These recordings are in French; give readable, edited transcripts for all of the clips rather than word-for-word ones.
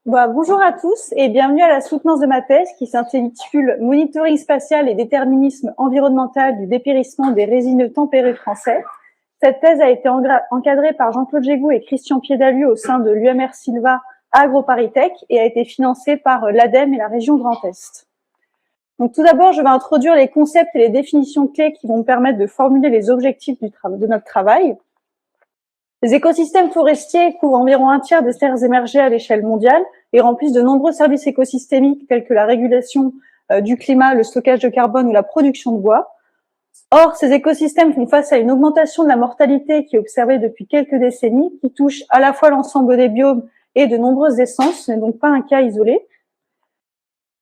Bonjour à tous et bienvenue à la soutenance de ma thèse qui s'intitule Monitoring spatial et déterminisme environnemental du dépérissement des résineux tempérés français. Cette thèse a été encadrée par Jean-Claude Gégou et Christian Piédalu au sein de l'UMR Silva AgroParisTech et a été financée par l'ADEME et la région Grand Est. Donc tout d'abord, je vais introduire les concepts et les définitions clés qui vont me permettre de formuler les objectifs de notre travail. Les écosystèmes forestiers couvrent environ un tiers des terres émergées à l'échelle mondiale et remplissent de nombreux services écosystémiques tels que la régulation du climat, le stockage de carbone ou la production de bois. Or, ces écosystèmes font face à une augmentation de la mortalité qui est observée depuis quelques décennies, qui touche à la fois l'ensemble des biomes et de nombreuses essences, ce n'est donc pas un cas isolé.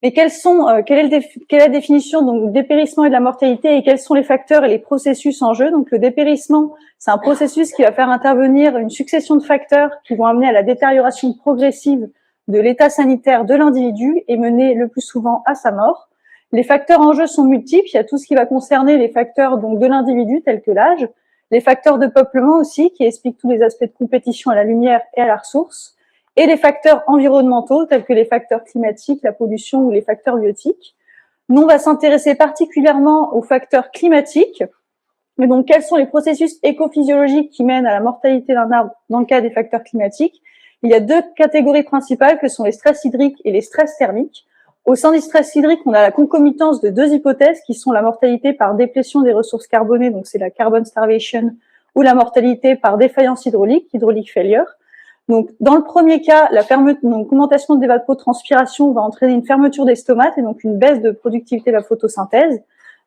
Mais quelle est la définition donc, du dépérissement et de la mortalité et quels sont les facteurs et les processus en jeu? Donc le dépérissement, c'est un processus qui va faire intervenir une succession de facteurs qui vont amener à la détérioration progressive de l'état sanitaire de l'individu et mener le plus souvent à sa mort. Les facteurs en jeu sont multiples, il y a tout ce qui va concerner les facteurs donc, de l'individu tels que l'âge, les facteurs de peuplement aussi qui expliquent tous les aspects de compétition à la lumière et à la ressource, et les facteurs environnementaux tels que les facteurs climatiques, la pollution ou les facteurs biotiques. Nous, on va s'intéresser particulièrement aux facteurs climatiques. Mais donc, quels sont les processus écophysiologiques qui mènent à la mortalité d'un arbre dans le cas des facteurs climatiques? Il y a deux catégories principales que sont les stress hydriques et les stress thermiques. Au sein du stress hydrique, on a la concomitance de deux hypothèses qui sont la mortalité par déplétion des ressources carbonées, donc c'est la carbon starvation, ou la mortalité par défaillance hydraulique, hydraulic failure. Donc, dans le premier cas, l'augmentation de l'évapotranspiration va entraîner une fermeture des stomates et donc une baisse de productivité de la photosynthèse.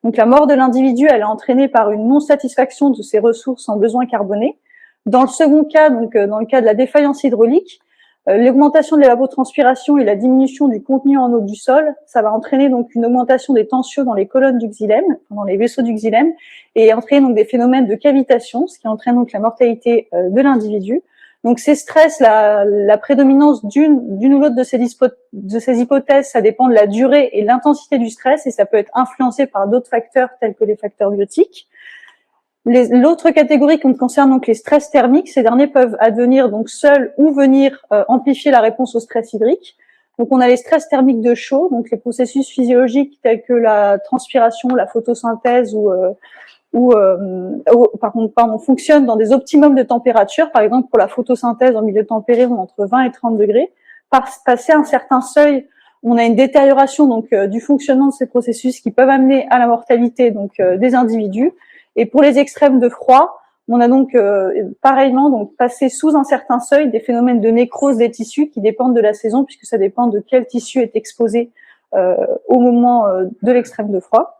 Donc, la mort de l'individu, elle est entraînée par une non-satisfaction de ses ressources en besoins carbonés. Dans le second cas, donc dans le cas de la défaillance hydraulique, l'augmentation de l'évapotranspiration et la diminution du contenu en eau du sol, ça va entraîner donc une augmentation des tensions dans les colonnes du xylème, dans les vaisseaux du xylème, et entraîner donc des phénomènes de cavitation, ce qui entraîne donc la mortalité de l'individu. Donc ces stress, la prédominance d'une ou l'autre de ces hypothèses, ça dépend de la durée et l'intensité du stress et ça peut être influencé par d'autres facteurs tels que les facteurs biotiques. L'autre catégorie qui concerne donc les stress thermiques, ces derniers peuvent advenir donc seuls ou venir amplifier la réponse au stress hydrique. Donc on a les stress thermiques de chaud, donc les processus physiologiques tels que la transpiration, la photosynthèse fonctionne dans des optimums de température. Par exemple, pour la photosynthèse en milieu tempéré, on est entre 20 et 30 degrés. Passer un certain seuil, on a une détérioration donc du fonctionnement de ces processus qui peuvent amener à la mortalité donc des individus. Et pour les extrêmes de froid, on a donc pareillement donc passé sous un certain seuil des phénomènes de nécrose des tissus qui dépendent de la saison puisque ça dépend de quel tissu est exposé au moment de l'extrême de froid.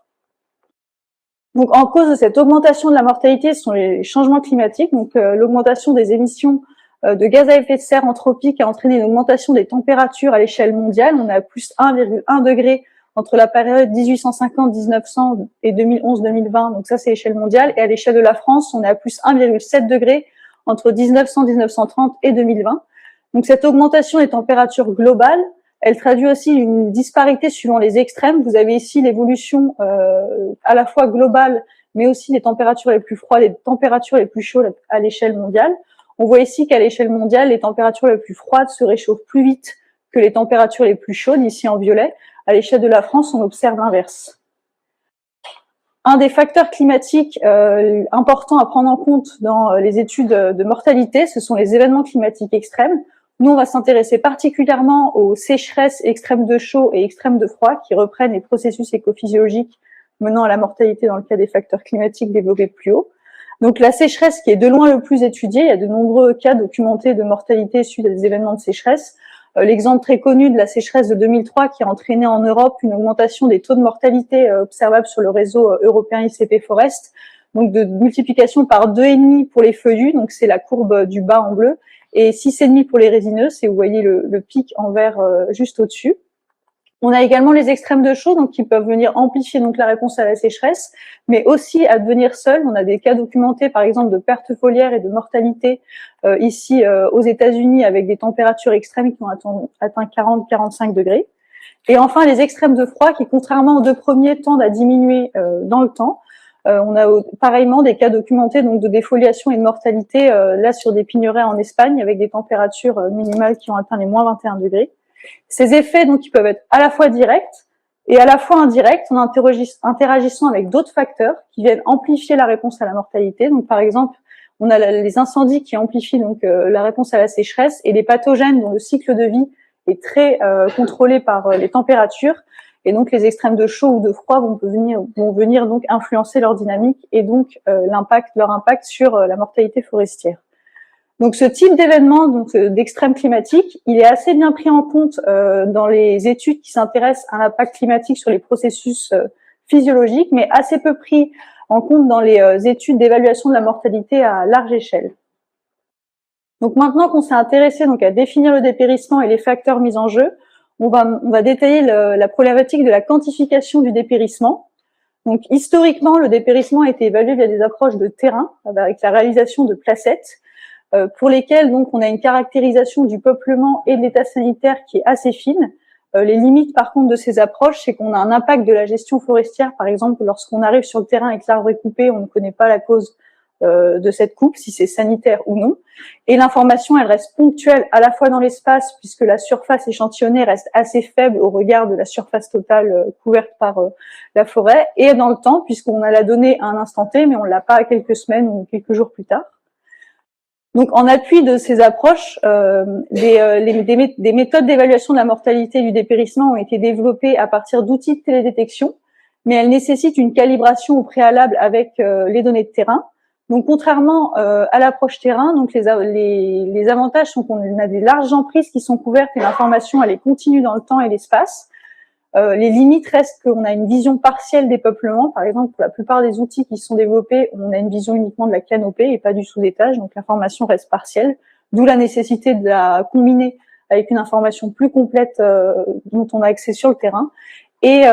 Donc, en cause de cette augmentation de la mortalité, ce sont les changements climatiques. Donc, l'augmentation des émissions de gaz à effet de serre anthropique a entraîné une augmentation des températures à l'échelle mondiale. On est à plus 1,1 degré entre la période 1850-1900 et 2011-2020. Donc, ça, c'est l'échelle mondiale. Et à l'échelle de la France, on est à plus 1,7 degré entre 1900-1930 et 2020. Donc, cette augmentation des températures globales, elle traduit aussi une disparité suivant les extrêmes. Vous avez ici l'évolution à la fois globale, mais aussi des températures les plus froides et des températures les plus chaudes à l'échelle mondiale. On voit ici qu'à l'échelle mondiale, les températures les plus froides se réchauffent plus vite que les températures les plus chaudes, ici en violet. À l'échelle de la France, on observe l'inverse. Un des facteurs climatiques importants à prendre en compte dans les études de mortalité, ce sont les événements climatiques extrêmes. Nous, on va s'intéresser particulièrement aux sécheresses extrêmes de chaud et extrêmes de froid qui reprennent les processus écophysiologiques menant à la mortalité dans le cas des facteurs climatiques développés plus haut. Donc la sécheresse qui est de loin le plus étudiée, il y a de nombreux cas documentés de mortalité suite à des événements de sécheresse. L'exemple très connu de la sécheresse de 2003 qui a entraîné en Europe une augmentation des taux de mortalité observables sur le réseau européen ICP Forest, donc de multiplication par 2,5 pour les feuillus, donc c'est la courbe du bas en bleu, et 6,5 pour les résineux, c'est vous voyez le pic en vert juste au-dessus. On a également les extrêmes de chaud, donc qui peuvent venir amplifier donc la réponse à la sécheresse, mais aussi advenir seuls. On a des cas documentés, par exemple, de pertes foliaires et de mortalité ici aux États-Unis avec des températures extrêmes qui ont atteint 40-45 degrés. Et enfin, les extrêmes de froid qui, contrairement aux deux premiers, tendent à diminuer dans le temps. On a pareillement des cas documentés donc de défoliation et de mortalité là sur des pineraies en Espagne avec des températures minimales qui ont atteint les moins 21 degrés. Ces effets, donc, ils peuvent être à la fois directs et à la fois indirects en interagissant avec d'autres facteurs qui viennent amplifier la réponse à la mortalité. Donc, par exemple, on a les incendies qui amplifient donc la réponse à la sécheresse et les pathogènes dont le cycle de vie est très contrôlé par les températures. Et donc, les extrêmes de chaud ou de froid vont venir donc influencer leur dynamique et donc leur impact sur la mortalité forestière. Donc, ce type d'événement, donc d'extrême climatique, il est assez bien pris en compte dans les études qui s'intéressent à l'impact climatique sur les processus physiologiques, mais assez peu pris en compte dans les études d'évaluation de la mortalité à large échelle. Donc, maintenant qu'on s'est intéressé donc à définir le dépérissement et les facteurs mis en jeu, on va détailler la problématique de la quantification du dépérissement. Donc, historiquement, le dépérissement a été évalué via des approches de terrain, avec la réalisation de placettes, pour lesquelles donc on a une caractérisation du peuplement et de l'état sanitaire qui est assez fine. Les limites, par contre, de ces approches, c'est qu'on a un impact de la gestion forestière. Par exemple, lorsqu'on arrive sur le terrain et que l'arbre est coupé, on ne connaît pas la cause de cette coupe, si c'est sanitaire ou non. Et l'information, elle reste ponctuelle à la fois dans l'espace, puisque la surface échantillonnée reste assez faible au regard de la surface totale couverte par la forêt, et dans le temps, puisqu'on a la donnée à un instant T, mais on ne l'a pas à quelques semaines ou quelques jours plus tard. Donc, en appui de ces approches, des méthodes d'évaluation de la mortalité et du dépérissement ont été développées à partir d'outils de télédétection, mais elles nécessitent une calibration au préalable avec les données de terrain. Donc, contrairement à l'approche terrain, donc les avantages sont qu'on a des larges emprises qui sont couvertes et l'information elle est continue dans le temps et l'espace. Les limites restent qu'on a une vision partielle des peuplements. Par exemple, pour la plupart des outils qui sont développés, on a une vision uniquement de la canopée et pas du sous-étage, donc l'information reste partielle, d'où la nécessité de la combiner avec une information plus complète dont on a accès sur le terrain. Et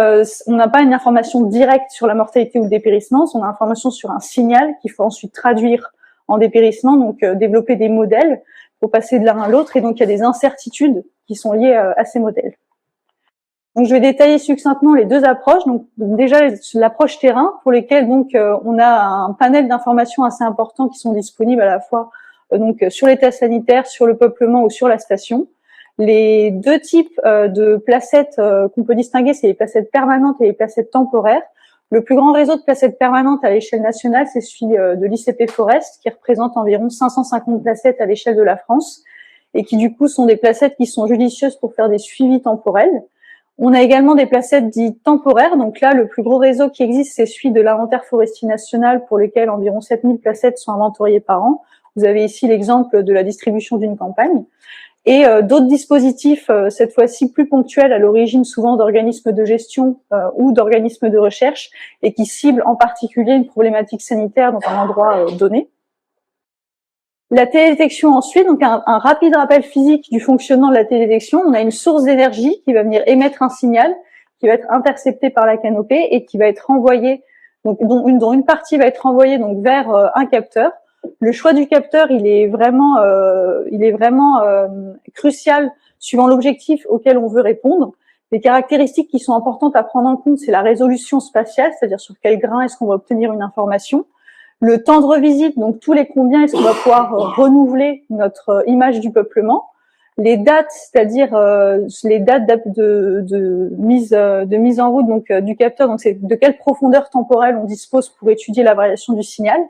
on n'a pas une information directe sur la mortalité ou le dépérissement, on a une information sur un signal qu'il faut ensuite traduire en dépérissement, donc développer des modèles pour passer de l'un à l'autre, et donc il y a des incertitudes qui sont liées à ces modèles. Donc, je vais détailler succinctement les deux approches. Donc, déjà, l'approche terrain, pour lesquelles donc on a un panel d'informations assez important qui sont disponibles à la fois donc sur l'état sanitaire, sur le peuplement ou sur la station. Les deux types de placettes qu'on peut distinguer, c'est les placettes permanentes et les placettes temporaires. Le plus grand réseau de placettes permanentes à l'échelle nationale, c'est celui de l'ICP Forest, qui représente environ 550 placettes à l'échelle de la France, et qui du coup sont des placettes qui sont judicieuses pour faire des suivis temporels. On a également des placettes dites temporaires. Donc là, le plus gros réseau qui existe, c'est celui de l'inventaire forestier national, pour lequel environ 7000 placettes sont inventoriées par an. Vous avez ici l'exemple de la distribution d'une campagne. Et d'autres dispositifs, cette fois-ci plus ponctuels, à l'origine souvent d'organismes de gestion ou d'organismes de recherche, et qui ciblent en particulier une problématique sanitaire dans un endroit donné. La télédétection ensuite, donc un rapide rappel physique du fonctionnement de la télédétection. On a une source d'énergie qui va venir émettre un signal, qui va être intercepté par la canopée et qui va être renvoyé, donc dont une partie va être renvoyée donc vers un capteur. Le choix du capteur, il est vraiment crucial suivant l'objectif auquel on veut répondre. Les caractéristiques qui sont importantes à prendre en compte, c'est la résolution spatiale, c'est-à-dire sur quel grain est-ce qu'on va obtenir une information. Le temps de revisite, donc tous les combien est-ce qu'on va pouvoir renouveler notre image du peuplement. Les dates, c'est-à-dire les dates de mise en route donc du capteur, donc c'est de quelle profondeur temporelle on dispose pour étudier la variation du signal.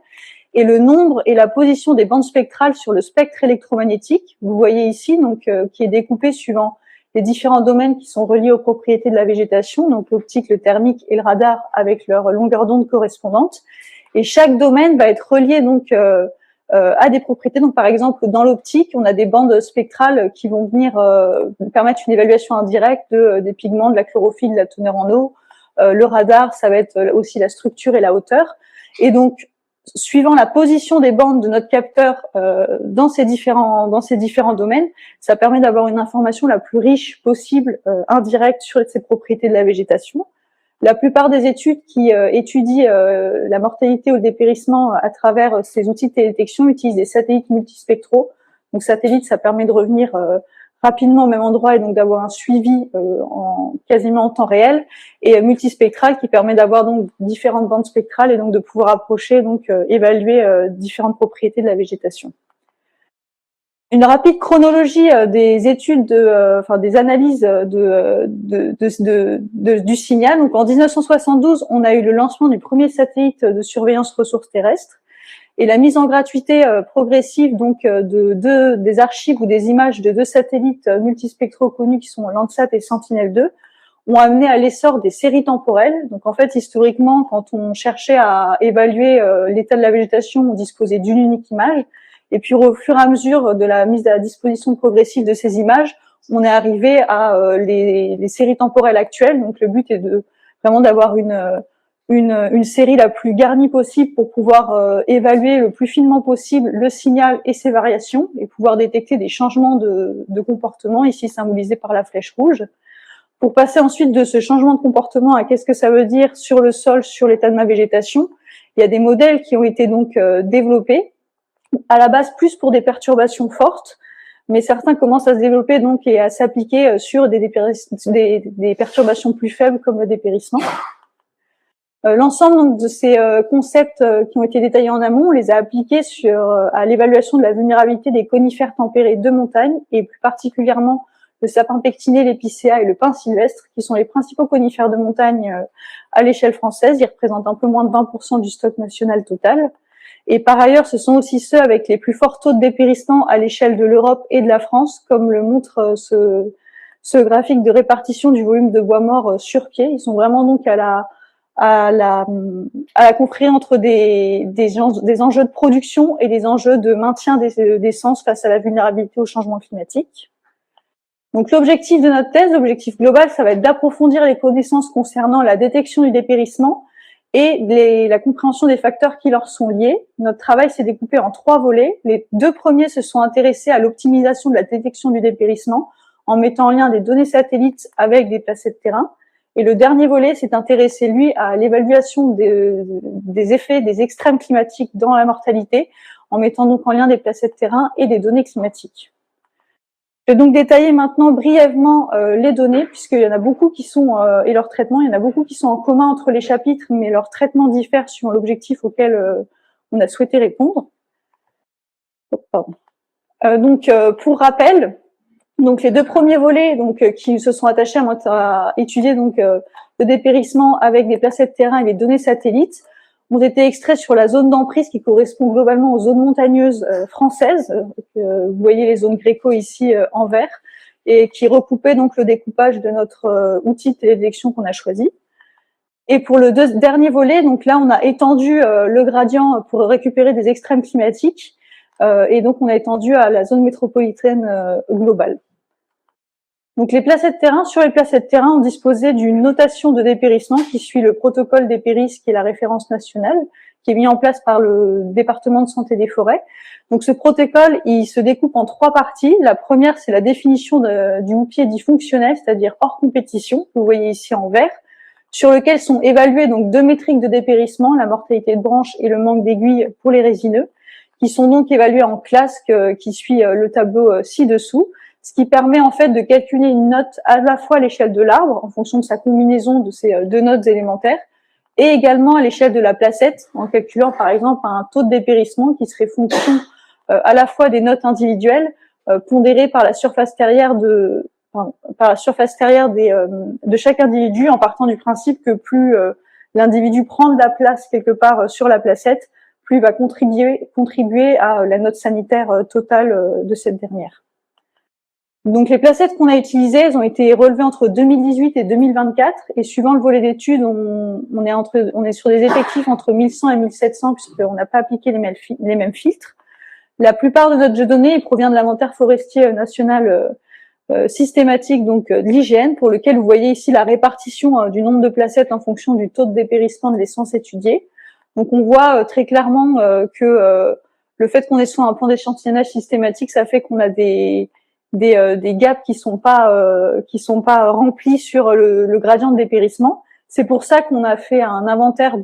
Et le nombre et la position des bandes spectrales sur le spectre électromagnétique. Vous voyez ici donc qui est découpé suivant les différents domaines qui sont reliés aux propriétés de la végétation, donc l'optique, le thermique et le radar avec leur longueur d'onde correspondante. Et chaque domaine va être relié donc à des propriétés. Donc par exemple dans l'optique, on a des bandes spectrales qui vont venir permettre une évaluation indirecte des pigments, de la chlorophylle, de la teneur en eau. Le radar, ça va être aussi la structure et la hauteur. Et donc suivant la position des bandes de notre capteur dans ces différents domaines, ça permet d'avoir une information la plus riche possible, indirecte sur ces propriétés de la végétation. La plupart des études qui étudient la mortalité ou le dépérissement à travers ces outils de télédétection utilisent des satellites multispectraux. Donc satellite, ça permet de revenir rapidement au même endroit et donc d'avoir un suivi quasiment en temps réel, et multispectral qui permet d'avoir donc différentes bandes spectrales et donc de pouvoir approcher, donc évaluer différentes propriétés de la végétation. Une rapide chronologie des études, enfin des analyses du signal. Donc en 1972, on a eu le lancement du premier satellite de surveillance ressources terrestres et la mise en gratuité progressive donc des archives ou des images de deux satellites multispectraux connus qui sont Landsat et Sentinel-2 ont amené à l'essor des séries temporelles. Donc en fait, historiquement, quand on cherchait à évaluer l'état de la végétation, on disposait d'une unique image. Et puis au fur et à mesure de la mise à disposition progressive de ces images, on est arrivé à les séries temporelles actuelles. Donc le but est vraiment d'avoir une série la plus garnie possible pour pouvoir évaluer le plus finement possible le signal et ses variations et pouvoir détecter des changements de comportement, ici symbolisés par la flèche rouge. Pour passer ensuite de ce changement de comportement à qu'est-ce que ça veut dire sur le sol, sur l'état de ma végétation, il y a des modèles qui ont été donc développés, à la base plus pour des perturbations fortes, mais certains commencent à se développer donc et à s'appliquer sur des perturbations plus faibles comme le dépérissement. L'ensemble donc de ces concepts qui ont été détaillés en amont, on les a appliqués à l'évaluation de la vulnérabilité des conifères tempérés de montagne et plus particulièrement le sapin pectiné, l'épicéa et le pin sylvestre, qui sont les principaux conifères de montagne à l'échelle française. Ils représentent un peu moins de 20% du stock national total. Et par ailleurs, ce sont aussi ceux avec les plus forts taux de dépérissement à l'échelle de l'Europe et de la France, comme le montre ce graphique de répartition du volume de bois mort sur pied. Ils sont vraiment donc à la confrérie entre des enjeux de production et des enjeux de maintien des essences face à la vulnérabilité au changement climatique. Donc l'objectif de notre thèse, l'objectif global, ça va être d'approfondir les connaissances concernant la détection du dépérissement et la compréhension des facteurs qui leur sont liés. Notre travail s'est découpé en 3 volets. Les 2 premiers se sont intéressés à l'optimisation de la détection du dépérissement en mettant en lien des données satellites avec des placés de terrain. Et le dernier volet s'est intéressé, lui, à l'évaluation des effets des extrêmes climatiques dans la mortalité en mettant donc en lien des placés de terrain et des données climatiques. Je vais donc détailler maintenant brièvement les données, puisqu'il y en a beaucoup qui sont, et leur traitement, il y en a beaucoup qui sont en commun entre les chapitres, mais leur traitement diffère suivant l'objectif auquel on a souhaité répondre. Pour rappel, donc les 2 premiers volets qui se sont attachés à étudier donc le dépérissement avec des placés de terrain et des données satellites ont été extraits sur la zone d'emprise qui correspond globalement aux zones montagneuses françaises. Vous voyez les zones Gréco ici en vert et qui recoupaient donc le découpage de notre outil de télédétection qu'on a choisi. Et pour le dernier volet, donc là on a étendu le gradient pour récupérer des extrêmes climatiques et donc on a étendu à la zone métropolitaine globale. Donc les placés de terrain, sur les placés de terrain, on disposait d'une notation de dépérissement qui suit le protocole dépéris, qui est la référence nationale, qui est mis en place par le département de santé des forêts. Donc ce protocole, il se découpe en 3 parties. La première, c'est la définition du houppier dit fonctionnel, c'est-à-dire hors compétition, que vous voyez ici en vert, sur lequel sont évaluées donc 2 métriques de dépérissement, la mortalité de branches et le manque d'aiguilles pour les résineux, qui sont donc évaluées en classe qui suit le tableau ci-dessous, ce qui permet en fait de calculer une note à la fois à l'échelle de l'arbre, en fonction de sa combinaison de ces 2 notes élémentaires, et également à l'échelle de la placette, en calculant par exemple un taux de dépérissement qui serait fonction à la fois des notes individuelles, pondérées par la surface terrière de chaque individu, en partant du principe que plus l'individu prend de la place quelque part sur la placette, plus il va contribuer à la note sanitaire totale de cette dernière. Donc les placettes qu'on a utilisées, elles ont été relevées entre 2018 et 2024, et suivant le volet d'études, on est sur des effectifs entre 1100 et 1700 puisqu'on n'a pas appliqué les mêmes filtres. La plupart de notre jeu de données provient de l'inventaire forestier national systématique donc de l'IGN, pour lequel vous voyez ici la répartition du nombre de placettes en fonction du taux de dépérissement de l'essence étudiée. Donc on voit très clairement que le fait qu'on ait soit un plan d'échantillonnage systématique, ça fait qu'on a des gaps qui sont pas remplis sur le gradient de dépérissement. C'est pour ça qu'on a fait un inventaire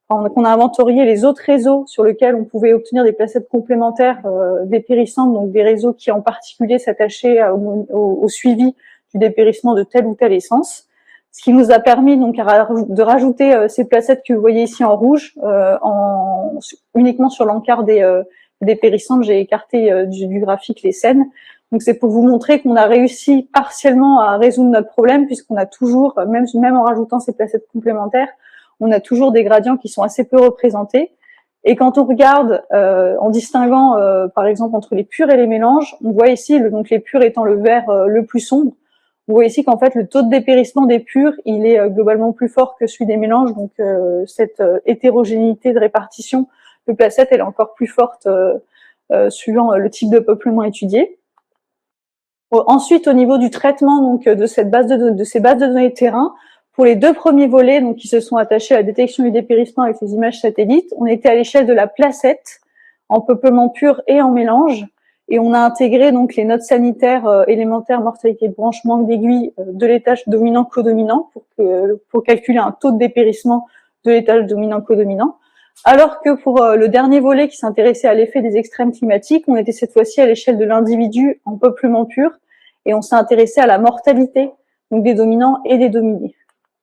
qu'on a inventorié les autres réseaux sur lesquels on pouvait obtenir des placettes complémentaires dépérissantes, donc des réseaux qui en particulier s'attachaient au suivi du dépérissement de telle ou telle essence, ce qui nous a permis donc de rajouter ces placettes que vous voyez ici en rouge uniquement sur l'encart des dépérissantes. J'ai écarté du graphique les scènes. Donc c'est pour vous montrer qu'on a réussi partiellement à résoudre notre problème, puisqu'on a toujours, même en rajoutant ces placettes complémentaires, on a toujours des gradients qui sont assez peu représentés. Et quand on regarde en distinguant par exemple entre les purs et les mélanges, on voit ici donc les purs étant le vert le plus sombre. On voit ici qu'en fait le taux de dépérissement des purs, il est globalement plus fort que celui des mélanges, donc cette hétérogénéité de répartition de placettes, elle est encore plus forte suivant le type de peuplement étudié. Ensuite, au niveau du traitement donc de ces bases de données de terrain, pour les deux premiers volets donc qui se sont attachés à la détection du dépérissement avec les images satellites, on était à l'échelle de la placette en peuplement pur et en mélange, et on a intégré donc les notes sanitaires élémentaires, mortalité de branche, manque d'aiguille de l'étage dominant codominant pour calculer un taux de dépérissement de l'étage dominant codominant. Alors que pour le dernier volet qui s'intéressait à l'effet des extrêmes climatiques, on était cette fois-ci à l'échelle de l'individu en peuplement pur, et on s'est intéressé à la mortalité donc des dominants et des dominés.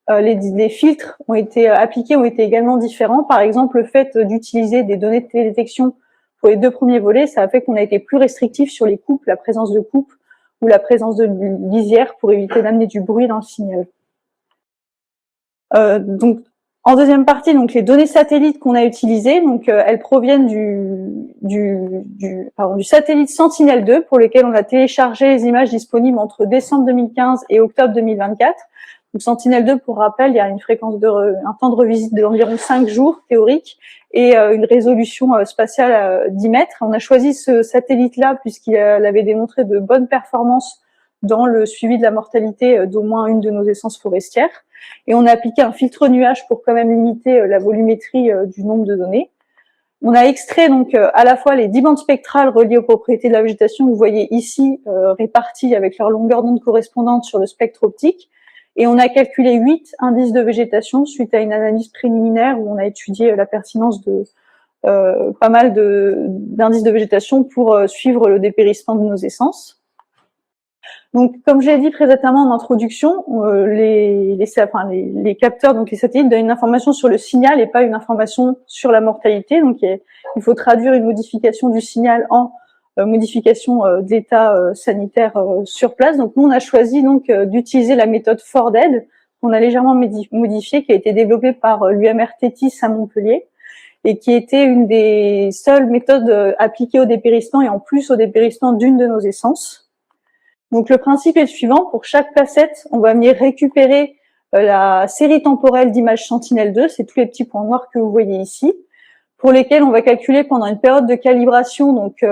Les filtres ont été appliqués, ont été également différents. Par exemple, le fait d'utiliser des données de télédétection pour les deux premiers volets, ça a fait qu'on a été plus restrictif sur les coupes, la présence de coupes ou la présence de lisières pour éviter d'amener du bruit dans le signal. Donc, en deuxième partie, donc les données satellites qu'on a utilisées, donc elles proviennent du satellite Sentinel-2 pour lequel on a téléchargé les images disponibles entre décembre 2015 et octobre 2024. Donc Sentinel-2, pour rappel, il y a une fréquence un temps de revisite d'environ 5 jours théorique et une résolution spatiale 10 mètres. On a choisi ce satellite-là puisqu'il avait démontré de bonnes performances dans le suivi de la mortalité d'au moins une de nos essences forestières. Et on a appliqué un filtre nuage pour quand même limiter la volumétrie du nombre de données. On a extrait donc à la fois les 10 bandes spectrales reliées aux propriétés de la végétation, vous voyez ici réparties avec leur longueur d'onde correspondante sur le spectre optique, et on a calculé 8 indices de végétation suite à une analyse préliminaire où on a étudié la pertinence de pas mal d'indices de végétation pour suivre le dépérissement de nos essences. Donc, comme j'ai dit précédemment en introduction, les capteurs, donc les satellites, donnent une information sur le signal et pas une information sur la mortalité. Donc, il faut traduire une modification du signal en modification de l'état sanitaire sur place. Donc, nous, on a choisi donc d'utiliser la méthode FORDED, qu'on a légèrement modifiée, qui a été développée par l'UMR-TETIS à Montpellier, et qui était une des seules méthodes appliquées au dépérissement et en plus au dépérissement d'une de nos essences. Donc le principe est le suivant, pour chaque placette, on va venir récupérer la série temporelle d'images Sentinel-2, c'est tous les petits points noirs que vous voyez ici, pour lesquels on va calculer pendant une période de calibration donc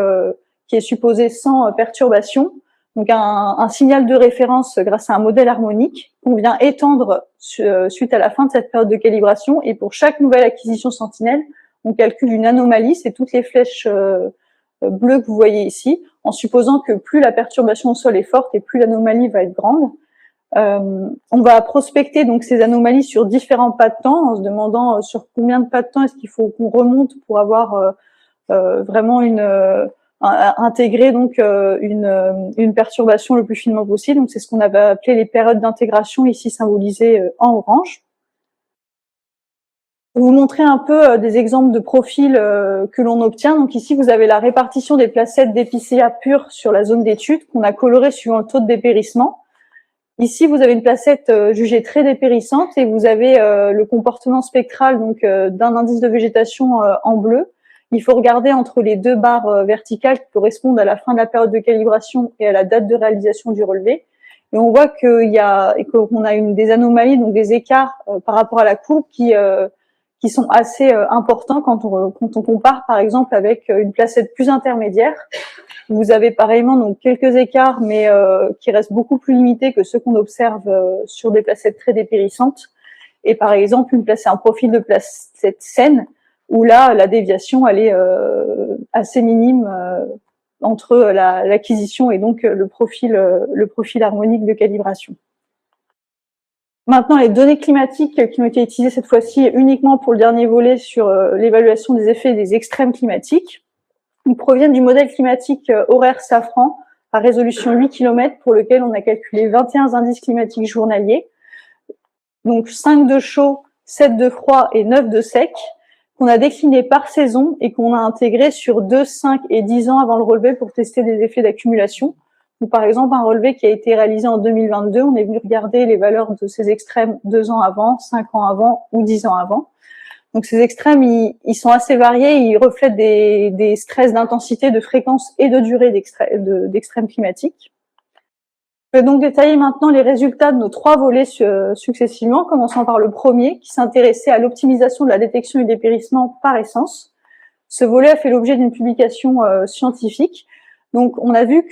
qui est supposée sans perturbation, donc un signal de référence grâce à un modèle harmonique qu'on vient étendre suite à la fin de cette période de calibration, et pour chaque nouvelle acquisition Sentinelle, on calcule une anomalie, c'est toutes les flèches bleues que vous voyez ici, en supposant que plus la perturbation au sol est forte et plus l'anomalie va être grande. On va prospecter donc ces anomalies sur différents pas de temps, en se demandant sur combien de pas de temps est-ce qu'il faut qu'on remonte pour avoir vraiment intégrer donc une perturbation le plus finement possible. Donc c'est ce qu'on avait appelé les périodes d'intégration, ici symbolisées en orange. Pour vous montrer un peu des exemples de profils que l'on obtient. Donc ici, vous avez la répartition des placettes d'épicéa pure sur la zone d'étude qu'on a colorée suivant le taux de dépérissement. Ici, vous avez une placette jugée très dépérissante et vous avez le comportement spectral donc d'un indice de végétation en bleu. Il faut regarder entre les deux barres verticales qui correspondent à la fin de la période de calibration et à la date de réalisation du relevé. Et on voit qu'on a des anomalies, donc des écarts par rapport à la courbe qui sont assez importants quand on compare par exemple avec une placette plus intermédiaire. Vous avez pareillement donc quelques écarts, mais qui restent beaucoup plus limités que ceux qu'on observe sur des placettes très dépérissantes. Et par exemple un profil de placette saine, où là la déviation elle est assez minime entre l'acquisition et donc le profil harmonique de calibration. Maintenant, les données climatiques qui ont été utilisées cette fois-ci uniquement pour le dernier volet sur l'évaluation des effets des extrêmes climatiques, ils proviennent du modèle climatique horaire Safran à résolution 8 km pour lequel on a calculé 21 indices climatiques journaliers, donc 5 de chaud, 7 de froid et 9 de sec, qu'on a décliné par saison et qu'on a intégré sur 2, 5 et 10 ans avant le relevé pour tester des effets d'accumulation. Donc, par exemple, un relevé qui a été réalisé en 2022, on est venu regarder les valeurs de ces extrêmes 2 ans avant, 5 ans avant ou 10 ans avant. Donc, ces extrêmes, ils sont assez variés, ils reflètent des stress d'intensité, de fréquence et de durée d'extrêmes climatiques. Je vais donc détailler maintenant les résultats de nos 3 volets successivement, commençant par le premier, qui s'intéressait à l'optimisation de la détection et dépérissement par essence. Ce volet a fait l'objet d'une publication scientifique. Donc, on a vu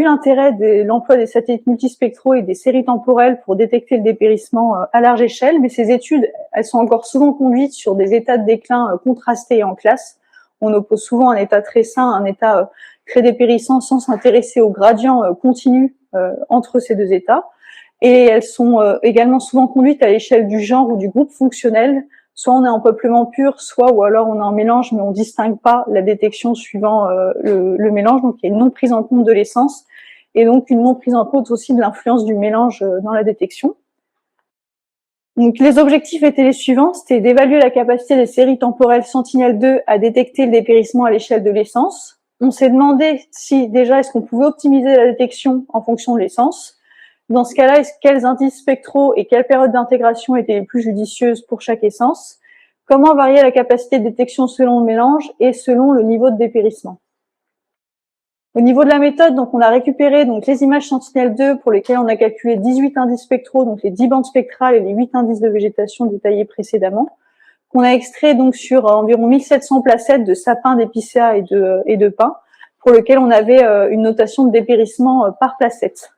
l'intérêt de l'emploi des satellites multispectraux et des séries temporelles pour détecter le dépérissement à large échelle, mais ces études, elles sont encore souvent conduites sur des états de déclin contrastés et en classe. On oppose souvent un état très sain à un état très dépérissant sans s'intéresser aux gradients continus entre ces deux états. Et elles sont également souvent conduites à l'échelle du genre ou du groupe fonctionnel. Soit on est en peuplement pur, soit ou alors on est en mélange, mais on distingue pas la détection suivant le mélange. Donc il y a une non prise en compte de l'essence et donc une non prise en compte aussi de l'influence du mélange dans la détection. Donc les objectifs étaient les suivants, c'était d'évaluer la capacité des séries temporelles Sentinelle-2 à détecter le dépérissement à l'échelle de l'essence. On s'est demandé si déjà est-ce qu'on pouvait optimiser la détection en fonction de l'essence. Dans ce cas-là, quels indices spectraux et quelles périodes d'intégration étaient les plus judicieuses pour chaque essence? Comment varier la capacité de détection selon le mélange et selon le niveau de dépérissement? Au niveau de la méthode, donc on a récupéré donc les images Sentinelle-2 pour lesquelles on a calculé 18 indices spectraux, donc les 10 bandes spectrales et les 8 indices de végétation détaillés précédemment, qu'on a extrait donc sur environ 1700 placettes de sapins, d'épicéas et de pins, pour lesquels on avait une notation de dépérissement par placette.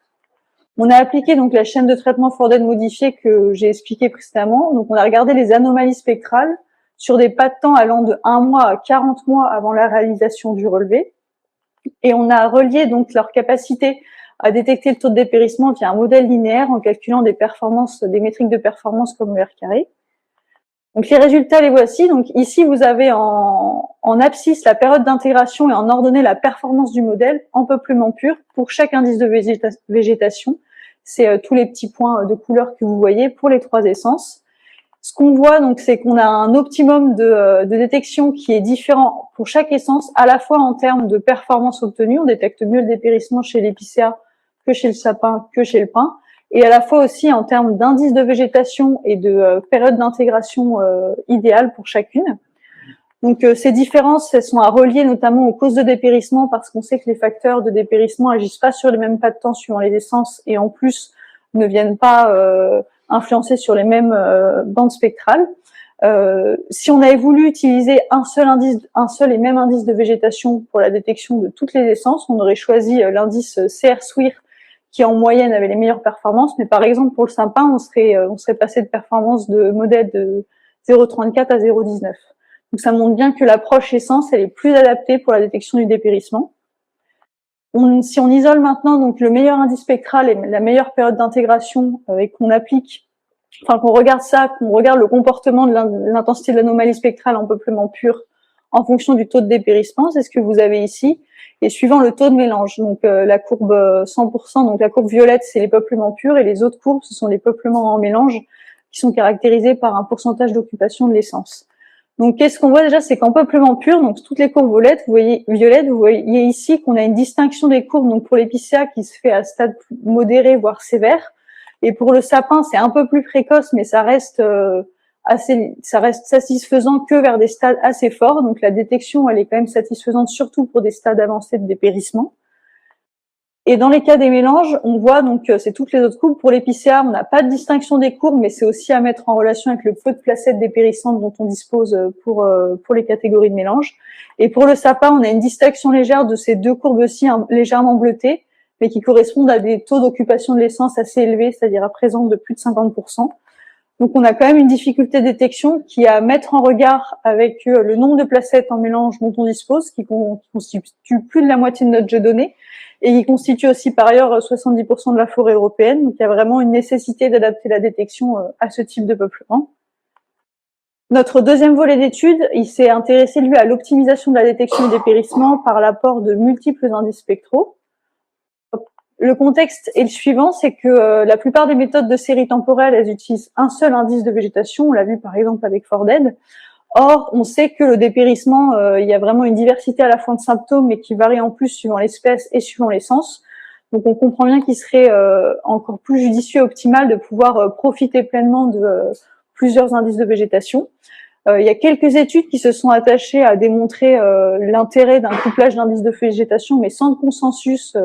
On a appliqué donc la chaîne de traitement Forden modifiée que j'ai expliqué précédemment. Donc on a regardé les anomalies spectrales sur des pas de temps allant de 1 mois à 40 mois avant la réalisation du relevé. Et on a relié donc leur capacité à détecter le taux de dépérissement via un modèle linéaire en calculant des métriques de performance comme le R². Donc les résultats, les voici. Donc ici, vous avez en abscisse la période d'intégration et en ordonnée la performance du modèle en peuplement pur pour chaque indice de végétation. C'est tous les petits points de couleur que vous voyez pour les 3 essences. Ce qu'on voit, donc, c'est qu'on a un optimum de détection qui est différent pour chaque essence, à la fois en termes de performance obtenue, on détecte mieux le dépérissement chez l'épicéa que chez le sapin, que chez le pin, et à la fois aussi en termes d'indice de végétation et de période d'intégration idéale pour chacune. Donc ces différences, elles sont à relier notamment aux causes de dépérissement parce qu'on sait que les facteurs de dépérissement agissent pas sur les mêmes pas de temps suivant les essences et en plus ne viennent pas influencer sur les mêmes bandes spectrales. Si on avait voulu utiliser un seul et même indice de végétation pour la détection de toutes les essences, on aurait choisi l'indice CR-SWIR qui en moyenne avait les meilleures performances, mais par exemple pour le sapin, on serait passé de performance de modèle de 0,34 à 0,19. Donc ça montre bien que l'approche essence, elle est plus adaptée pour la détection du dépérissement. Si on isole maintenant donc le meilleur indice spectral et la meilleure période d'intégration et qu'on regarde le comportement de l'intensité de l'anomalie spectrale en peuplement pur en fonction du taux de dépérissement, c'est ce que vous avez ici, et suivant le taux de mélange. Donc la courbe 100%, donc la courbe violette, c'est les peuplements purs, et les autres courbes, ce sont les peuplements en mélange qui sont caractérisés par un pourcentage d'occupation de l'essence. Donc, qu'est-ce qu'on voit déjà, c'est qu'en peuplement pur, donc toutes les courbes violettes, vous voyez ici qu'on a une distinction des courbes, donc pour l'épicéa qui se fait à stade modéré, voire sévère, et pour le sapin, c'est un peu plus précoce, mais ça reste satisfaisant que vers des stades assez forts. Donc, la détection, elle est quand même satisfaisante, surtout pour des stades avancés de dépérissement. Et dans les cas des mélanges, on voit donc c'est toutes les autres courbes. Pour l'épicéa, on n'a pas de distinction des courbes, mais c'est aussi à mettre en relation avec le peu de placettes dépérissantes dont on dispose pour les catégories de mélange. Et pour le sapin, on a une distinction légère de ces deux courbes-ci, légèrement bleutées, mais qui correspondent à des taux d'occupation de l'essence assez élevés, c'est-à-dire à présent de plus de 50%. Donc on a quand même une difficulté de détection qui est à mettre en regard avec le nombre de placettes en mélange dont on dispose, qui constitue plus de la moitié de notre jeu donné, et qui constitue aussi par ailleurs 70% de la forêt européenne. Donc il y a vraiment une nécessité d'adapter la détection à ce type de peuplement. Notre deuxième volet d'études, il s'est intéressé lui à l'optimisation de la détection et dépérissement par l'apport de multiples indices spectraux. Le contexte est le suivant, c'est que la plupart des méthodes de série temporelle, elles utilisent un seul indice de végétation. On l'a vu par exemple avec Forden. Or, on sait que le dépérissement, il y a vraiment une diversité à la fois de symptômes, mais qui varie en plus suivant l'espèce et suivant l'essence. Donc, on comprend bien qu'il serait encore plus judicieux et optimal de pouvoir profiter pleinement de plusieurs indices de végétation. Il y a quelques études qui se sont attachées à démontrer l'intérêt d'un couplage d'indices de végétation, mais sans de consensus.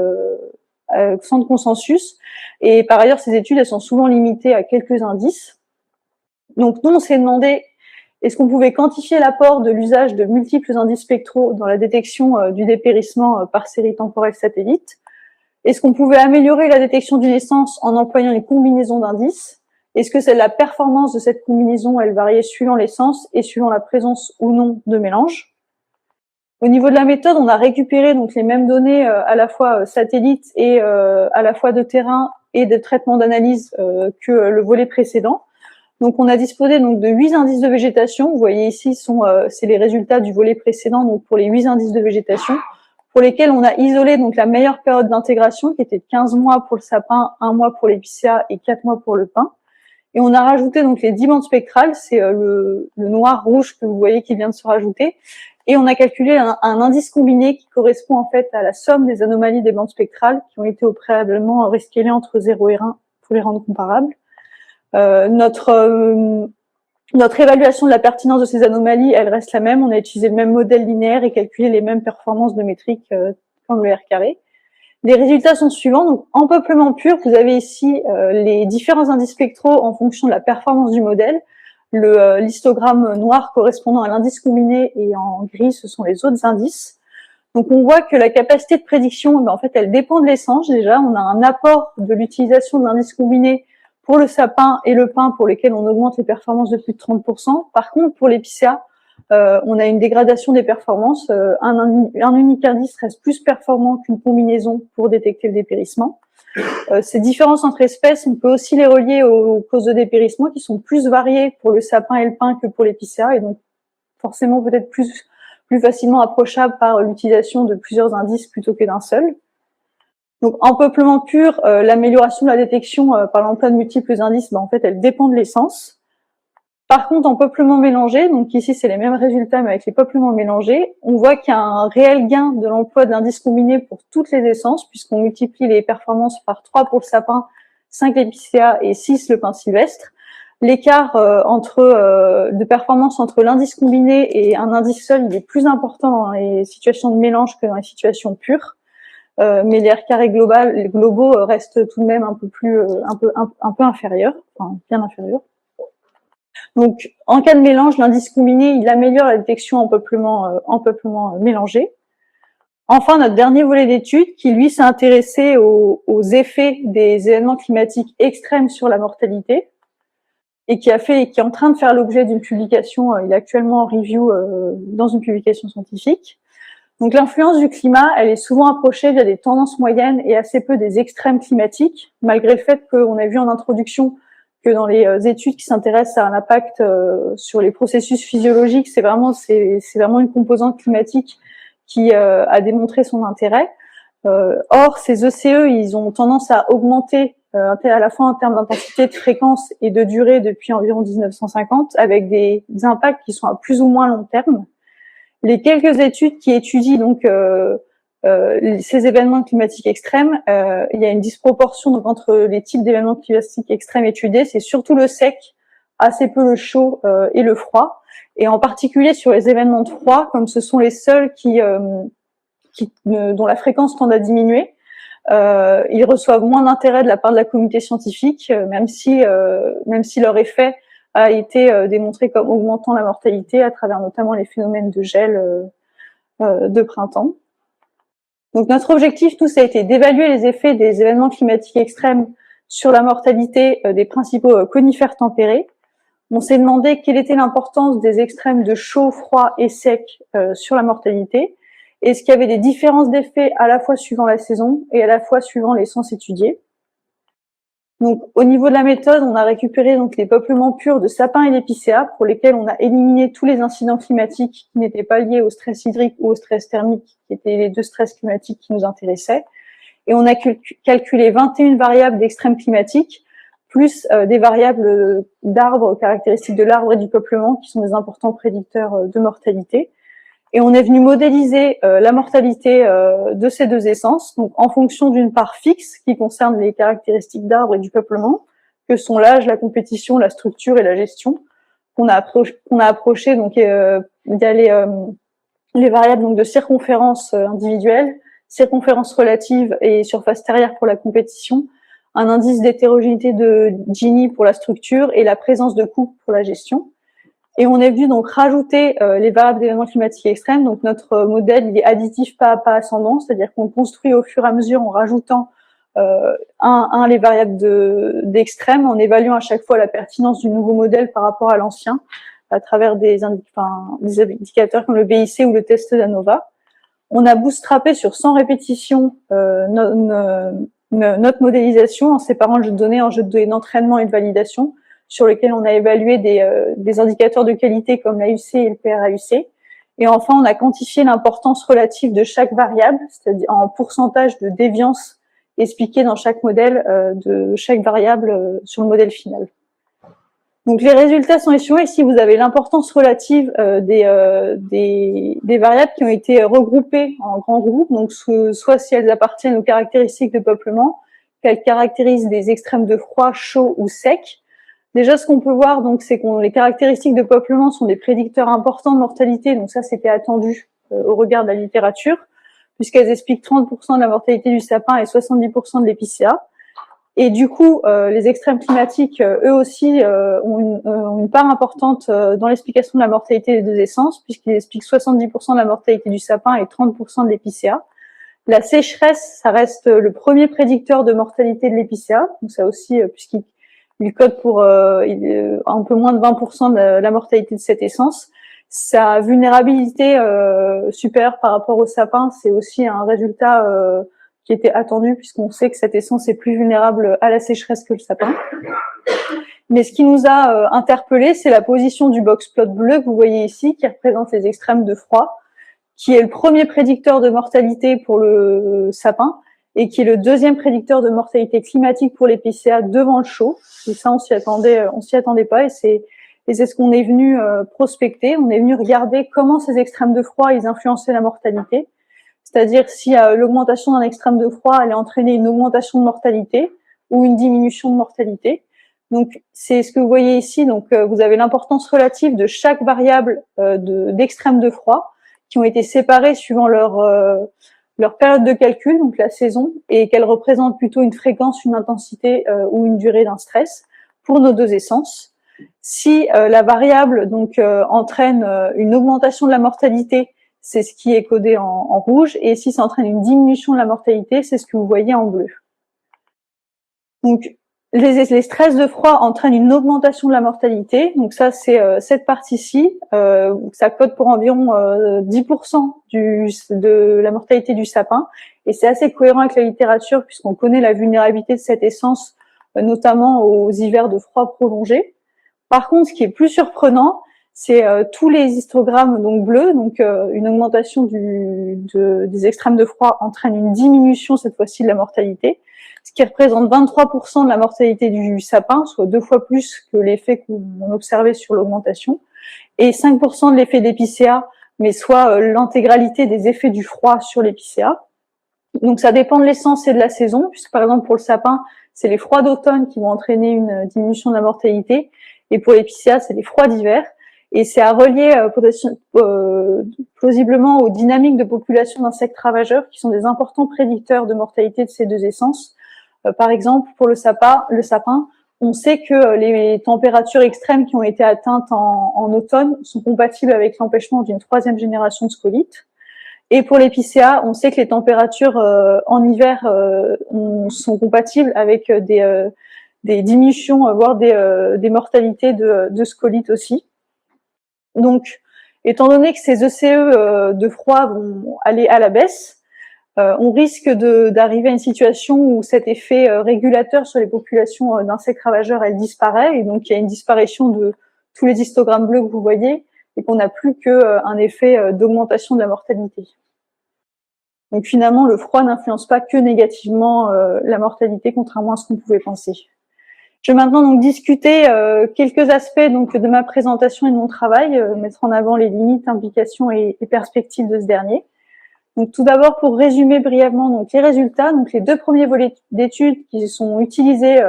Et par ailleurs, ces études, elles sont souvent limitées à quelques indices. Donc, nous, on s'est demandé est-ce qu'on pouvait quantifier l'apport de l'usage de multiples indices spectraux dans la détection du dépérissement par série temporelle satellite? Est-ce qu'on pouvait améliorer la détection d'une essence en employant une combinaison d'indices? Est-ce que c'est la performance de cette combinaison, elle variait suivant l'essence et suivant la présence ou non de mélange? Au niveau de la méthode, on a récupéré donc les mêmes données à la fois satellites et à la fois de terrain et de traitement d'analyse que le volet précédent. Donc, on a disposé donc de 8 indices de végétation. Vous voyez ici, c'est les résultats du volet précédent, donc pour les 8 indices de végétation, pour lesquels on a isolé donc la meilleure période d'intégration, qui était de 15 mois pour le sapin, 1 mois pour l'épicéa et 4 mois pour le pin. Et on a rajouté donc les 10 bandes spectrales, c'est le noir-rouge que vous voyez qui vient de se rajouter. Et on a calculé un indice combiné qui correspond en fait à la somme des anomalies des bandes spectrales qui ont été au préalablement rescalées entre 0 et 1 pour les rendre comparables. Notre évaluation de la pertinence de ces anomalies, elle reste la même. On a utilisé le même modèle linéaire et calculé les mêmes performances de métriques comme le R carré. Les résultats sont suivants. Donc, en peuplement pur, vous avez ici les différents indices spectraux en fonction de la performance du modèle. Le l'histogramme noir correspondant à l'indice combiné et en gris, ce sont les autres indices. Donc, on voit que la capacité de prédiction, en fait, elle dépend de l'essence. Déjà, on a un apport de l'utilisation de l'indice combiné pour le sapin et le pin, pour lesquels on augmente les performances de plus de 30%. Par contre, pour l'épicéa, on a une dégradation des performances. Un unique indice reste plus performant qu'une combinaison pour détecter le dépérissement. Ces différences entre espèces, on peut aussi les relier aux causes de dépérissement qui sont plus variées pour le sapin et le pin que pour l'épicéa, et donc forcément peut-être plus facilement approchables par l'utilisation de plusieurs indices plutôt que d'un seul. Donc, en peuplement pur, l'amélioration de la détection par l'emploi de multiples indices, en fait, elle dépend de l'essence. Par contre, en peuplement mélangé, donc ici, c'est les mêmes résultats, mais avec les peuplements mélangés, on voit qu'il y a un réel gain de l'emploi de l'indice combiné pour toutes les essences, puisqu'on multiplie les performances par 3 pour le sapin, 5 l'épicéa et 6 le pin sylvestre. L'écart de performance entre l'indice combiné et un indice seul, il est plus important dans les situations de mélange que dans les situations pures. Mais les R carrés globaux restent tout de même un peu inférieurs, enfin bien inférieurs. Donc, en cas de mélange, l'indice combiné, il améliore la détection en peuplement mélangé. Enfin, notre dernier volet d'étude, qui lui s'est intéressé aux effets des événements climatiques extrêmes sur la mortalité, et qui est en train de faire l'objet d'une publication, il est actuellement en review dans une publication scientifique. Donc, l'influence du climat, elle est souvent approchée via des tendances moyennes et assez peu des extrêmes climatiques, malgré le fait qu'on a vu en introduction que dans les études qui s'intéressent à un impact sur les processus physiologiques, c'est vraiment une composante climatique qui a démontré son intérêt. Or, ces ECE, ils ont tendance à augmenter à la fois en termes d'intensité, de fréquence et de durée depuis environ 1950, avec des impacts qui sont à plus ou moins long terme. Les quelques études qui étudient donc ces événements climatiques extrêmes, il y a une disproportion donc, entre les types d'événements climatiques extrêmes étudiés. C'est surtout le sec, assez peu le chaud et le froid. Et en particulier sur les événements de froid, comme ce sont les seuls dont la fréquence tend à diminuer, ils reçoivent moins d'intérêt de la part de la communauté scientifique, même si leur effet a été démontré comme augmentant la mortalité à travers notamment les phénomènes de gel de printemps. Donc notre objectif, ça a été d'évaluer les effets des événements climatiques extrêmes sur la mortalité des principaux conifères tempérés. On s'est demandé quelle était l'importance des extrêmes de chaud, froid et sec sur la mortalité. Est-ce qu'il y avait des différences d'effets à la fois suivant la saison et à la fois suivant l'essence étudiée. Donc, au niveau de la méthode, on a récupéré donc les peuplements purs de sapin et d'épicéa pour lesquels on a éliminé tous les incidents climatiques qui n'étaient pas liés au stress hydrique ou au stress thermique, qui étaient les deux stress climatiques qui nous intéressaient. Et on a calculé 21 variables d'extrêmes climatiques, plus des variables d'arbres, caractéristiques de l'arbre et du peuplement, qui sont des importants prédicteurs de mortalité. Et on est venu modéliser la mortalité de ces deux essences, donc en fonction d'une part fixe qui concerne les caractéristiques d'arbres et du peuplement, que sont l'âge, la compétition, la structure et la gestion, qu'on a approché donc il y a les variables donc de circonférence individuelle, circonférence relative et surface terrière pour la compétition, un indice d'hétérogénéité de Gini pour la structure et la présence de coûts pour la gestion. Et on est venu donc rajouter les variables d'événements climatiques extrêmes. Donc notre modèle il est additif pas à pas ascendant, c'est-à-dire qu'on construit au fur et à mesure en rajoutant les variables d'extrême, en évaluant à chaque fois la pertinence du nouveau modèle par rapport à l'ancien, à travers des indicateurs comme le BIC ou le test d'ANOVA. On a bootstrappé sur 100 répétitions notre modélisation en séparant le jeu de données en jeu de données d'entraînement et de validation, sur lesquels on a évalué des indicateurs de qualité comme l'AUC et le PRAUC. Et enfin, on a quantifié l'importance relative de chaque variable, c'est-à-dire en pourcentage de déviance expliqué dans chaque modèle de chaque variable sur le modèle final. Donc les résultats sont échoués. Ici, vous avez l'importance relative des variables qui ont été regroupées en grands groupes, donc soit si elles appartiennent aux caractéristiques de peuplement, qu'elles caractérisent des extrêmes de froid, chaud ou sec. Déjà, ce qu'on peut voir, donc, c'est que les caractéristiques de peuplement sont des prédicteurs importants de mortalité. Donc ça, c'était attendu au regard de la littérature, puisqu'elles expliquent 30% de la mortalité du sapin et 70% de l'épicéa. Et du coup, les extrêmes climatiques, eux aussi, ont une part importante dans l'explication de la mortalité des deux essences, puisqu'ils expliquent 70% de la mortalité du sapin et 30% de l'épicéa. La sécheresse, ça reste le premier prédicteur de mortalité de l'épicéa. Donc ça aussi, puisqu'il code pour un peu moins de 20% de la mortalité de cette essence. Sa vulnérabilité supérieure par rapport au sapin, c'est aussi un résultat qui était attendu, puisqu'on sait que cette essence est plus vulnérable à la sécheresse que le sapin. Mais ce qui nous a interpellé, c'est la position du box plot bleu que vous voyez ici, qui représente les extrêmes de froid, qui est le premier prédicteur de mortalité pour le sapin, et qui est le deuxième prédicteur de mortalité climatique pour l'épicéa devant le chaud. Et ça, on s'y attendait pas, et c'est ce qu'on est venu prospecter. On est venu regarder comment ces extrêmes de froid, ils influençaient la mortalité. C'est-à-dire si l'augmentation d'un extrême de froid allait entraîner une augmentation de mortalité ou une diminution de mortalité. Donc, c'est ce que vous voyez ici. Donc, vous avez l'importance relative de chaque variable d'extrême de froid qui ont été séparées suivant leur période de calcul, donc la saison, et qu'elles représentent plutôt une fréquence, une intensité ou une durée d'un stress pour nos deux essences. Si la variable donc entraîne une augmentation de la mortalité, c'est ce qui est codé en rouge, et si ça entraîne une diminution de la mortalité, c'est ce que vous voyez en bleu. Donc les stress de froid entraînent une augmentation de la mortalité. Donc ça, c'est cette partie-ci. Ça code pour environ 10% de la mortalité du sapin. Et c'est assez cohérent avec la littérature puisqu'on connaît la vulnérabilité de cette essence, notamment aux hivers de froid prolongé. Par contre, ce qui est plus surprenant, c'est tous les histogrammes donc bleus. Donc une augmentation des extrêmes de froid entraîne une diminution cette fois-ci de la mortalité, ce qui représente 23% de la mortalité du sapin, soit 2 fois plus que l'effet qu'on observait sur l'augmentation, et 5% de l'effet d'épicéa, mais soit l'intégralité des effets du froid sur l'épicéa. Donc ça dépend de l'essence et de la saison, puisque par exemple pour le sapin, c'est les froids d'automne qui vont entraîner une diminution de la mortalité, et pour l'épicéa, c'est les froids d'hiver. Et c'est à relier plausiblement aux dynamiques de population d'insectes ravageurs, qui sont des importants prédicteurs de mortalité de ces deux essences. Par exemple, pour le sapin, on sait que les températures extrêmes qui ont été atteintes en automne sont compatibles avec l'empêchement d'une 3e génération de scolytes. Et pour l'épicéa, on sait que les températures en hiver sont compatibles avec des diminutions, voire des mortalités de scolytes aussi. Donc, étant donné que ces ECE de froid vont aller à la baisse, on risque d'arriver à une situation où cet effet régulateur sur les populations d'insectes ravageurs, elle disparaît, et donc il y a une disparition de tous les histogrammes bleus que vous voyez, et qu'on n'a plus qu'un effet d'augmentation de la mortalité. Donc finalement, le froid n'influence pas que négativement la mortalité, contrairement à ce qu'on pouvait penser. Je vais maintenant donc discuter quelques aspects donc de ma présentation et de mon travail, mettre en avant les limites, implications et perspectives de ce dernier. Donc tout d'abord, pour résumer brièvement donc les résultats, donc les deux premiers volets d'études qui sont utilisés,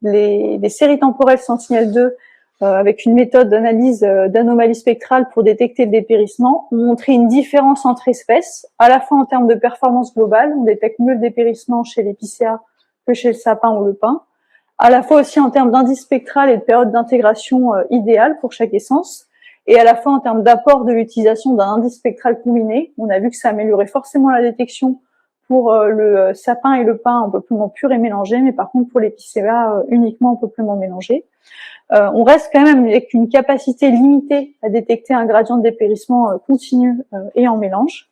les séries temporelles Sentinel-2 avec une méthode d'analyse d'anomalies spectrales pour détecter le dépérissement, ont montré une différence entre espèces, à la fois en termes de performance globale, on détecte mieux le dépérissement chez l'épicéa que chez le sapin ou le pin, à la fois aussi en termes d'indice spectral et de période d'intégration idéale pour chaque essence, et à la fois en termes d'apport de l'utilisation d'un indice spectral combiné. On a vu que ça améliorait forcément la détection pour le sapin et le pin en peuplement pur et mélangé, mais par contre pour l'épicéa uniquement en peuplement mélangé. On reste quand même avec une capacité limitée à détecter un gradient de dépérissement continu et en mélange.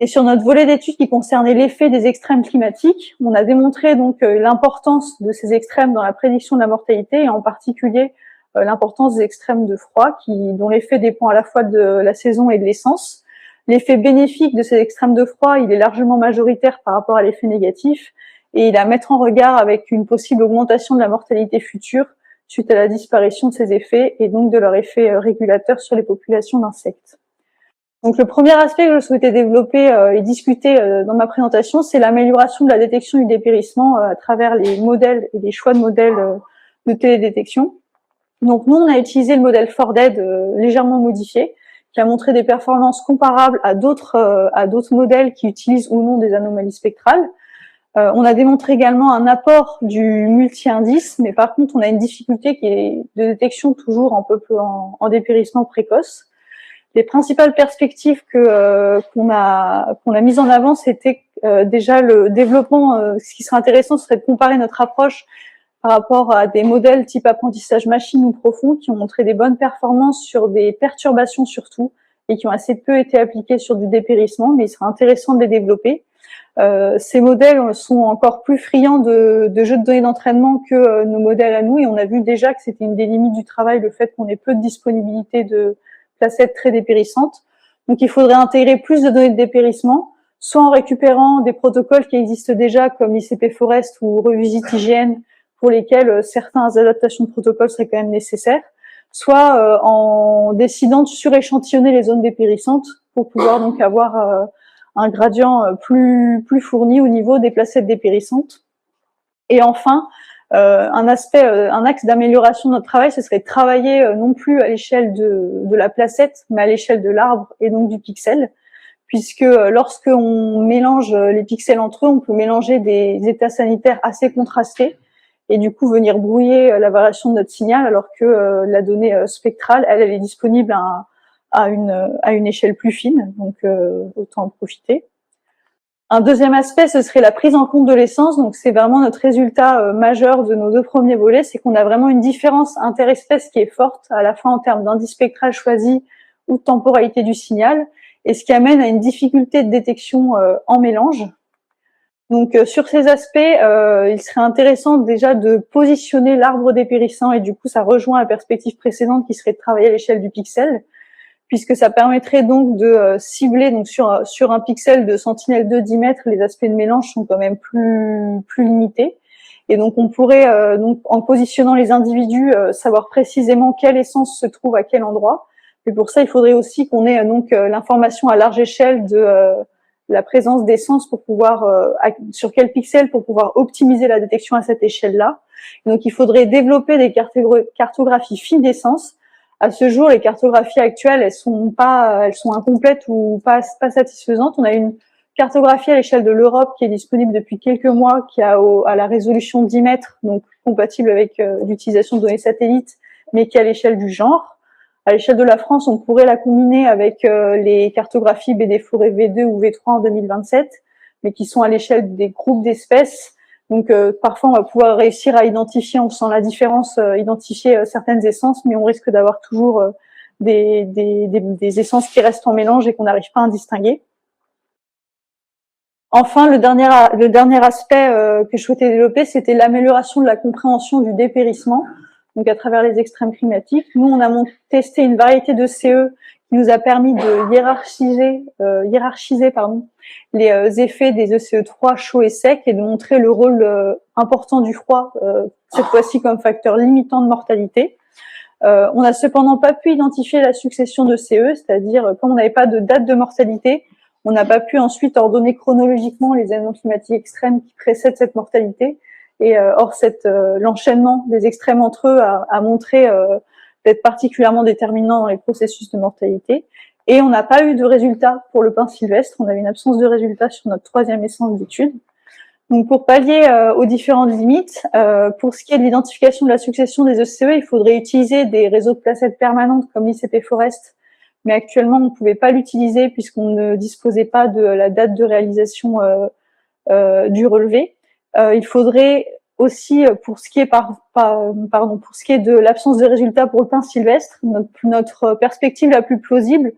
Et sur notre volet d'études qui concernait l'effet des extrêmes climatiques, on a démontré donc l'importance de ces extrêmes dans la prédiction de la mortalité et en particulier l'importance des extrêmes de froid dont l'effet dépend à la fois de la saison et de l'essence. L'effet bénéfique de ces extrêmes de froid, il est largement majoritaire par rapport à l'effet négatif et il est à mettre en regard avec une possible augmentation de la mortalité future suite à la disparition de ces effets et donc de leur effet régulateur sur les populations d'insectes. Donc le premier aspect que je souhaitais développer et discuter dans ma présentation, c'est l'amélioration de la détection du dépérissement à travers les modèles et les choix de modèles de télédétection. Donc nous, on a utilisé le modèle FORDED légèrement modifié, qui a montré des performances comparables à d'autres modèles qui utilisent ou non des anomalies spectrales. On a démontré également un apport du multi-indice, mais par contre, on a une difficulté qui est de détection toujours en dépérissement précoce. Les principales perspectives qu'on a mises en avant, c'était déjà le développement. Ce qui serait intéressant, ce serait de comparer notre approche par rapport à des modèles type apprentissage machine ou profond qui ont montré des bonnes performances sur des perturbations surtout et qui ont assez peu été appliqués sur du dépérissement, mais il serait intéressant de les développer. Ces modèles sont encore plus friands de jeux de données d'entraînement que nos modèles à nous et on a vu déjà que c'était une des limites du travail, le fait qu'on ait peu de disponibilité de placettes très dépérissantes. Donc il faudrait intégrer plus de données de dépérissement, soit en récupérant des protocoles qui existent déjà comme l'ICP Forest ou Revisite IGN, pour lesquels certaines adaptations de protocoles seraient quand même nécessaires, soit en décidant de suréchantillonner les zones dépérissantes pour pouvoir donc avoir un gradient plus fourni au niveau des placettes dépérissantes. Et enfin, un axe d'amélioration de notre travail, ce serait de travailler non plus à l'échelle de la placette, mais à l'échelle de l'arbre et donc du pixel, puisque lorsque on mélange les pixels entre eux, on peut mélanger des états sanitaires assez contrastés et du coup venir brouiller la variation de notre signal, alors que la donnée spectrale, elle est disponible à une échelle plus fine, donc autant en profiter. Un deuxième aspect, ce serait la prise en compte de l'essence. Donc, c'est vraiment notre résultat majeur de nos deux premiers volets, c'est qu'on a vraiment une différence interespèce qui est forte, à la fois en termes d'indice spectral choisi ou de temporalité du signal, et ce qui amène à une difficulté de détection en mélange. Donc, sur ces aspects, il serait intéressant déjà de positionner l'arbre dépérissant, et du coup, ça rejoint la perspective précédente qui serait de travailler à l'échelle du pixel, puisque ça permettrait donc de cibler donc sur un pixel de Sentinel-2 10 mètres, les aspects de mélange sont quand même plus limités. Et donc on pourrait donc en positionnant les individus savoir précisément quelle essence se trouve à quel endroit. Et pour ça, il faudrait aussi qu'on ait donc l'information à large échelle de la présence d'essence pour pouvoir sur quel pixel pour pouvoir optimiser la détection à cette échelle-là. Donc il faudrait développer des cartographies fines d'essence. À ce jour, les cartographies actuelles, elles sont incomplètes ou pas satisfaisantes. On a une cartographie à l'échelle de l'Europe qui est disponible depuis quelques mois, qui a à la résolution 10 mètres, donc compatible avec l'utilisation de données satellites, mais qui est à l'échelle du genre. À l'échelle de la France, on pourrait la combiner avec les cartographies BD Forêt V2 ou V3 en 2027, mais qui sont à l'échelle des groupes d'espèces. Donc parfois on va pouvoir réussir à identifier, en faisant la différence, identifier certaines essences, mais on risque d'avoir toujours des essences qui restent en mélange et qu'on n'arrive pas à distinguer. Enfin, le dernier aspect que je souhaitais développer, c'était l'amélioration de la compréhension du dépérissement, donc à travers les extrêmes climatiques. Nous, on a testé une variété de CE qui nous a permis de hiérarchiser les effets des ECE3 chauds et secs et de montrer le rôle important du froid, cette fois-ci comme facteur limitant de mortalité. On n'a cependant pas pu identifier la succession de CE, c'est-à-dire comme on n'avait pas de date de mortalité, on n'a pas pu ensuite ordonner chronologiquement les événements climatiques extrêmes qui précèdent cette mortalité. Et or, l'enchaînement des extrêmes entre eux a montré d'être particulièrement déterminant dans les processus de mortalité. Et on n'a pas eu de résultats pour le pin sylvestre. On avait une absence de résultats sur notre 3e essence d'étude. Donc, pour pallier aux différentes limites, pour ce qui est de l'identification de la succession des ECE, il faudrait utiliser des réseaux de placettes permanentes comme l'ICP Forest, mais actuellement, on ne pouvait pas l'utiliser puisqu'on ne disposait pas de la date de réalisation du relevé. Il faudrait aussi, pour ce qui est pour ce qui est de l'absence de résultats pour le pin sylvestre, notre perspective la plus plausible,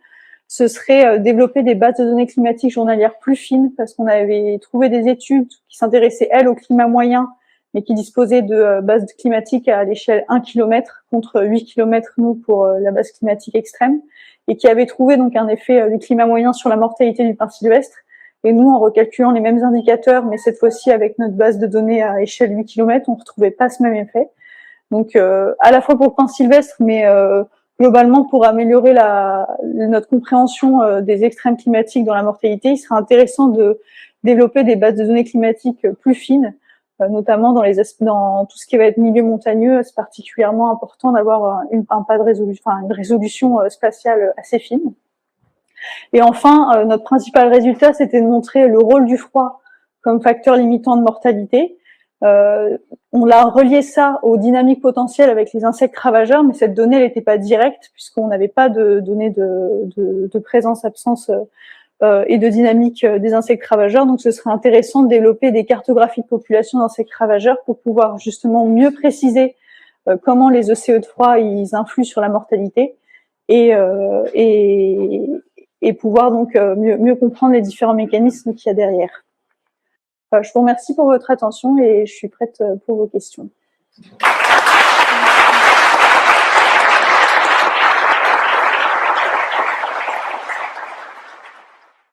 ce serait développer des bases de données climatiques journalières plus fines, parce qu'on avait trouvé des études qui s'intéressaient, elles, au climat moyen, mais qui disposaient de bases climatiques à l'échelle 1 km, contre 8 km, nous, pour la base climatique extrême, et qui avaient trouvé donc un effet du climat moyen sur la mortalité du pin sylvestre. Et nous, en recalculant les mêmes indicateurs, mais cette fois-ci avec notre base de données à échelle 8 km, on ne retrouvait pas ce même effet. Donc, à la fois pour le pin sylvestre, mais globalement, pour améliorer notre compréhension des extrêmes climatiques dans la mortalité, il serait intéressant de développer des bases de données climatiques plus fines, notamment dans tout ce qui va être milieu montagneux. C'est particulièrement important d'avoir une résolution spatiale assez fine. Et enfin, notre principal résultat, c'était de montrer le rôle du froid comme facteur limitant de mortalité. On l'a relié ça aux dynamiques potentielles avec les insectes ravageurs, mais cette donnée n'était pas directe puisqu'on n'avait pas de données de présence, absence et de dynamique des insectes ravageurs. Donc, ce serait intéressant de développer des cartographies de population d'insectes ravageurs pour pouvoir justement mieux préciser comment les ECE de froid ils influent sur la mortalité et pouvoir donc mieux comprendre les différents mécanismes qu'il y a derrière. Je vous remercie pour votre attention et je suis prête pour vos questions.